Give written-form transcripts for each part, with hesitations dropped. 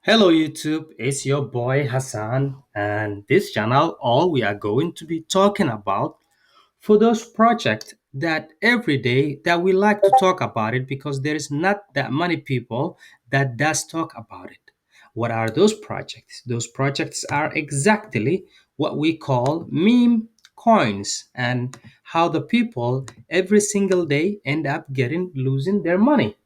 Hello YouTube, it's your boy Hassan, and this channel all we are going to be talking about for those projects that every day that we like to talk about it because there is not that many people that does talk about it. What are those projects? Those projects are exactly what we call meme coins and how the people every single day end up getting losing their money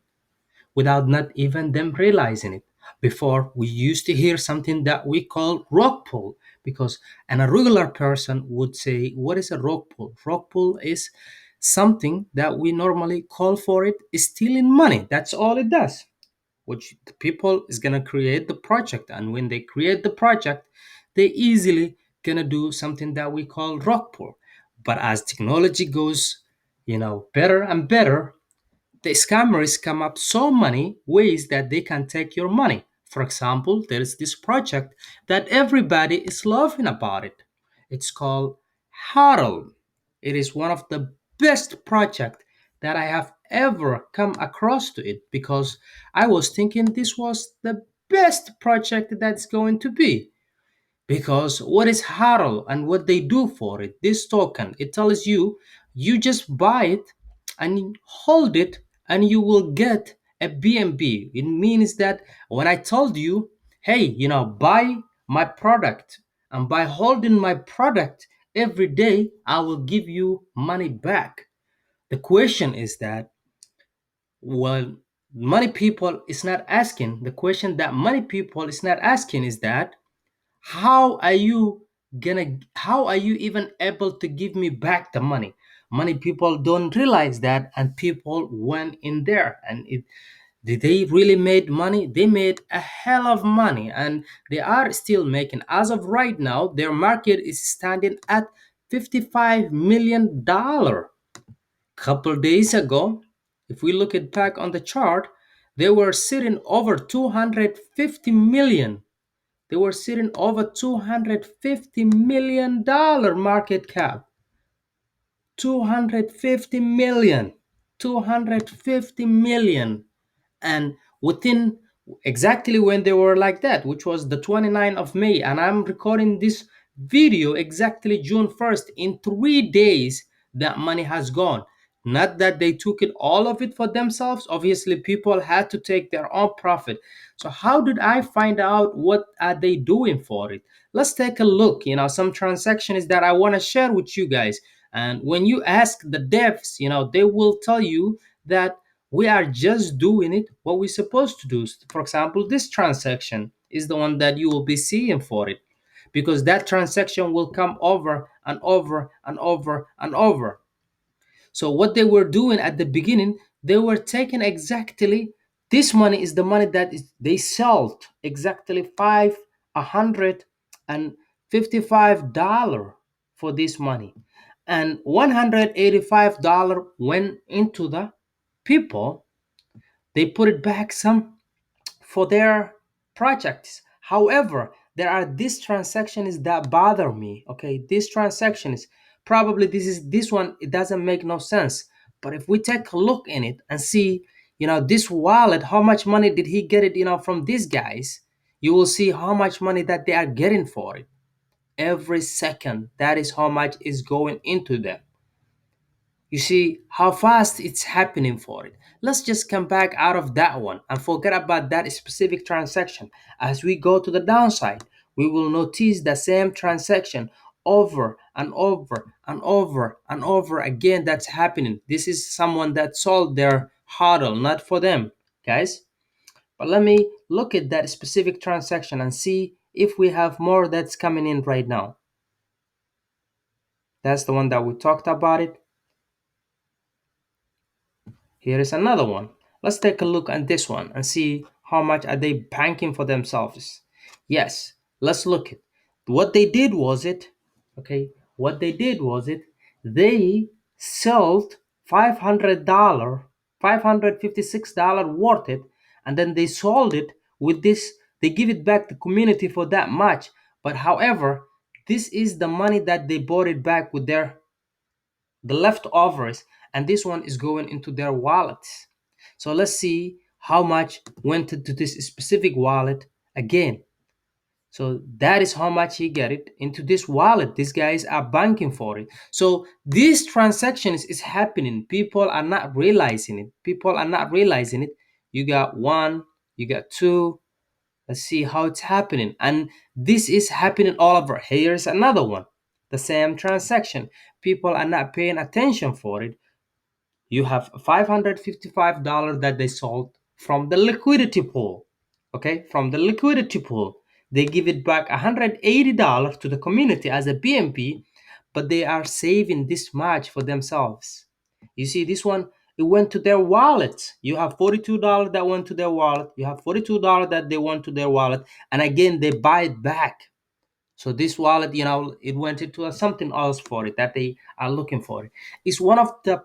without not even them realizing it. Before, we used to hear something that we call rock pull because and a regular person would say, what is a rock pull? Rock pull is something that we normally call for it is stealing money. That's all it does. Which the people is gonna create the project, and when they create the project, they easily gonna do something that we call rock pull. But as technology goes, better and better, the scammers come up so many ways that they can take your money. For example, there is this project that everybody is laughing about it. It's called Hodl. It is one of the best project that I have ever come across to it because I was thinking this was the best project that's going to be. Because what is Hodl and what they do for it? This token, it tells you you just buy it and hold it and you will get a BNB. It means that when I told you, hey, buy my product, and by holding my product every day, I will give you money back. The question is that, well, many people is not asking, the question that many people is not asking is that, how are you even able to give me back the money? Many people don't realize that, and people went in there and did they really made money? They made a hell of money, and they are still making. As of right now, their market is standing at $55 million. Couple days ago, if we look at back on the chart, they were sitting over 250 million. They were sitting over $250 million market cap. 250 million. 250 million. And within exactly when they were like that, which was the 29th of May, and I'm recording this video exactly June 1st, in 3 days that money has gone. Not that they took it all of it for themselves. Obviously people had to take their own profit. So how did I find out what are they doing for it? Let's take a look. Some transactions that I want to share with you guys. And when you ask the devs, they will tell you that we are just doing it what we're supposed to do. For example, this transaction is the one that you will be seeing for it, because that transaction will come over and over and over and over. So what they were doing at the beginning, they were taking exactly this money is the money that they sold exactly $555 for this money, and $185 went into the people. They put it back some for their projects. However, there are these transactions that bother me. Okay, this transaction is probably this one. It doesn't make no sense. But if we take a look in it and see, this wallet, how much money did he get it, from these guys? You will see how much money that they are getting for it every second. That is how much is going into them. You see how fast it's happening for it. Let's just come back out of that one and forget about that specific transaction. As we go to the downside, we will notice the same transaction over and over and over and over again that's happening. This is someone that sold their hodl, not for them, guys. But let me look at that specific transaction and see if we have more that's coming in right now. That's the one that we talked about it. Here is another one. Let's take a look at this one and see how much are they banking for themselves. Yes, let's look at what they did was it. Okay, what they did was it. They sold $500, $556 worth it, and then they sold it with this. They give it back to the community for that much. But however, this is the money that they bought it back with the leftovers, and this one is going into their wallets. So let's see how much went into this specific wallet again. So that is how much he get it into this wallet. These guys are banking for it. So these transactions is happening. People are not realizing it. People are not realizing it. You got one, you got two. Let's see how it's happening. And this is happening all over. Here's another one. The same transaction. People are not paying attention for it. You have $555 that they sold from the liquidity pool. Okay, from the liquidity pool. They give it back $180 to the community as a BMP, but they are saving this much for themselves. You see, this one, it went to their wallet. You have $42 that went to their wallet. You have $42 that they went to their wallet. And again, they buy it back. So this wallet, it went into something else for it that they are looking for. It's one of the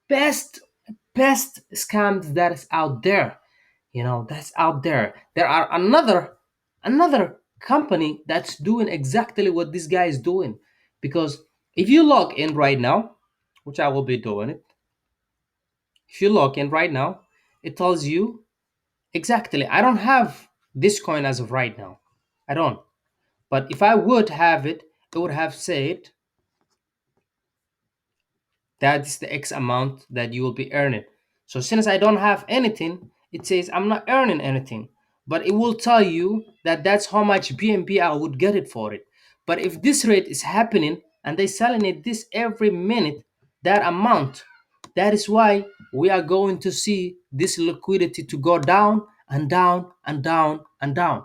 best best scams that is out there. That's out there. There are another company that's doing exactly what this guy is doing. Because if you log in right now, which I will be doing it, if you log in right now, it tells you exactly. I don't have this coin as of right now. I don't. But if I would have it, it would have said that is the X amount that you will be earning. So since I don't have anything, it says I'm not earning anything, but it will tell you that that's how much BNB I would get it for it. But if this rate is happening and they selling it this every minute, that amount, that is why we are going to see this liquidity to go down and down and down and down.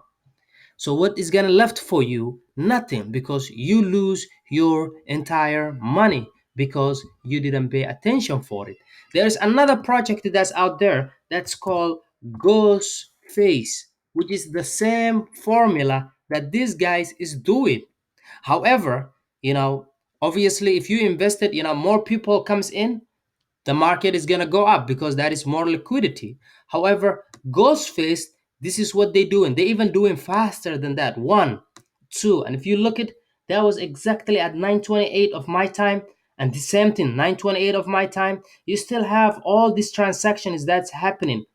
So what is gonna left for you? Nothing, because you lose your entire money because you didn't pay attention for it. There's another project that's out there that's called Ghostface, which is the same formula that these guys is doing. However, you know, obviously if you invested, more people comes in, the market is going to go up because that is more liquidity. However, Ghostface, this is what they doing. They even doing faster than that. One, two, and if you look at, that was exactly at 9:28 of my time, and the same thing 9:28 of my time. You still have all these transactions that's happening,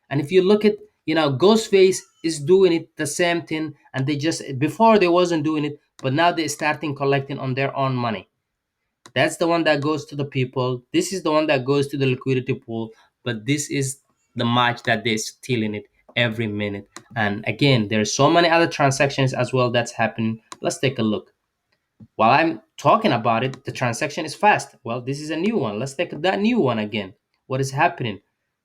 and if you look at, Ghostface is doing it the same thing, and they just before they wasn't doing it, but now they're starting collecting on their own money. That's the one that goes to the people. This is the one that goes to the liquidity pool. But this is the match that they're stealing it every minute. And again, there's so many other transactions as well that's happening. Let's take a look. While I'm talking about it, the transaction is fast. Well, this is a new one. Let's take that new one again. What is happening?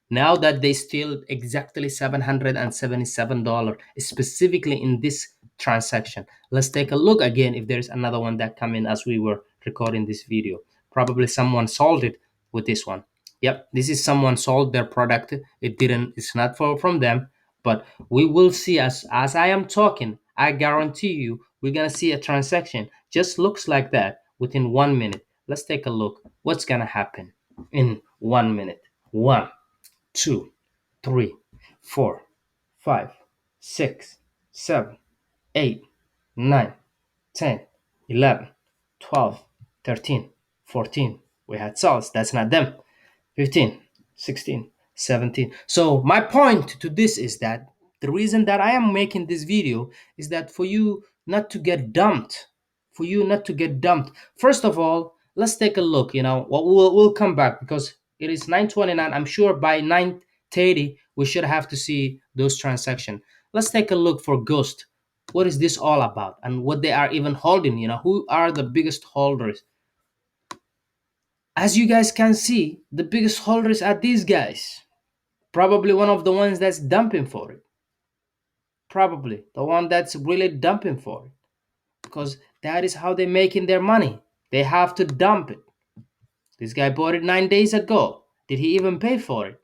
Now that they steal exactly $777 specifically in this transaction. Let's take a look again if there's another one that come in as we were recording this video. Probably someone sold it with this one. Yep, this is someone sold their product. It's not from them, but we will see as I am talking. I guarantee you we're gonna see a transaction just looks like that within 1 minute. Let's take a look what's gonna happen in 1 minute. One, two, three, 4, 5, 6, 7, 8, 9, 10, 11, 12, 13, 14. We had salts. That's not them. 15, 16, 17. So my point to this is that the reason that I am making this video is that for you not to get dumped, for you not to get dumped. First of all, let's take a look. We'll come back because it is 9:29. I'm sure by 9:30 we should have to see those transactions. Let's take a look for Ghost. What is this all about and what they are even holding? Who are the biggest holders? As you guys can see, the biggest holders are these guys. Probably one of the ones that's dumping for it. Probably the one that's really dumping for it. Because that is how they're making their money. They have to dump it. This guy bought it 9 days ago. Did he even pay for it?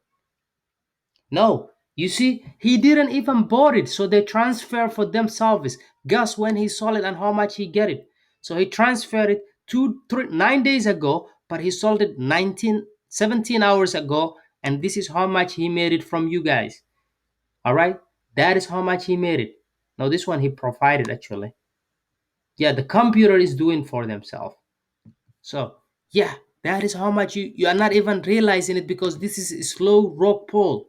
No. You see, he didn't even bought it, so they transfer for themselves. Guess when he sold it and how much he get it. So he transferred it 9 days ago, but he sold it 17 hours ago, and this is how much he made it from you guys. All right, that is how much he made it. Now this one he provided actually. Yeah, the computer is doing for themselves. So yeah, that is how much you are not even realizing it because this is a slow rock pull.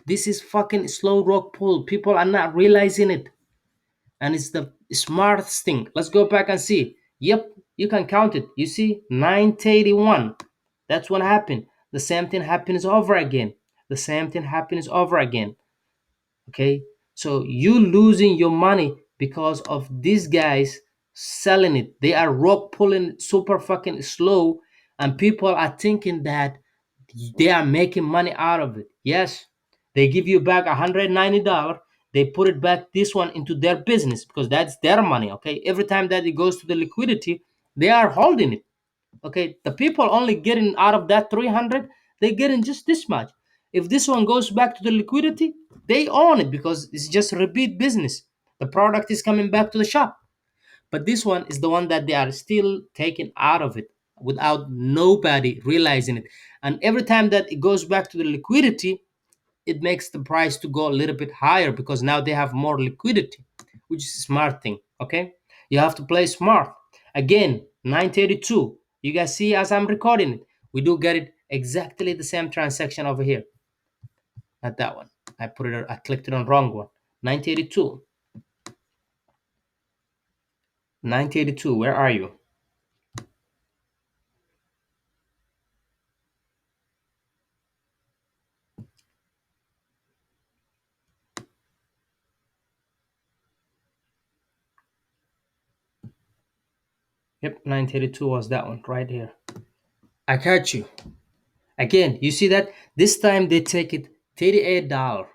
This is fucking slow rock pull. People are not realizing it. And it's the smartest thing. Let's go back and see. Yep, you can count it. You see, 981. That's what happened. The same thing happens over again. The same thing happens over again. Okay, so you losing your money because of these guys selling it. They are rock pulling super fucking slow, and people are thinking that they are making money out of it. Yes, they give you back $190. They put it back this one into their business because that's their money. Okay, every time that it goes to the liquidity, they are holding it. Okay, the people only getting out of that 300, they getting just this much. If this one goes back to the liquidity, they own it because it's just repeat business. The product is coming back to the shop. But this one is the one that they are still taking out of it without nobody realizing it. And every time that it goes back to the liquidity, it makes the price to go a little bit higher because now they have more liquidity, which is a smart thing. Okay, you have to play smart. Again, 932. You guys see as I'm recording it, we do get it exactly the same transaction over here. Not that one. I clicked it on wrong one. 982. 982. Where are you? Yep, 932 was that one right here. I catch you. Again, you see that this time they take it $38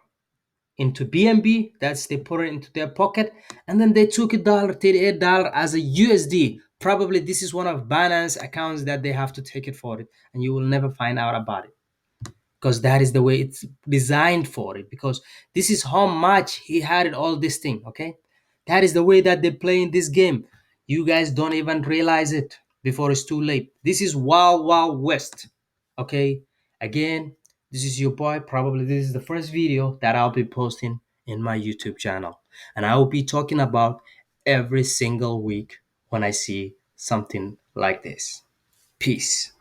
into BNB. That's they put it into their pocket, and then they took $38 as a USD. Probably this is one of Binance accounts that they have to take it for it, and you will never find out about it because that is the way it's designed for it. Because this is how much he had it all this thing. Okay, that is the way that they play in this game. You guys don't even realize it before it's too late. This is Wild Wild West. Okay, again, this is your boy. Probably this is the first video that I'll be posting in my YouTube channel, and I will be talking about every single week when I see something like this. Peace.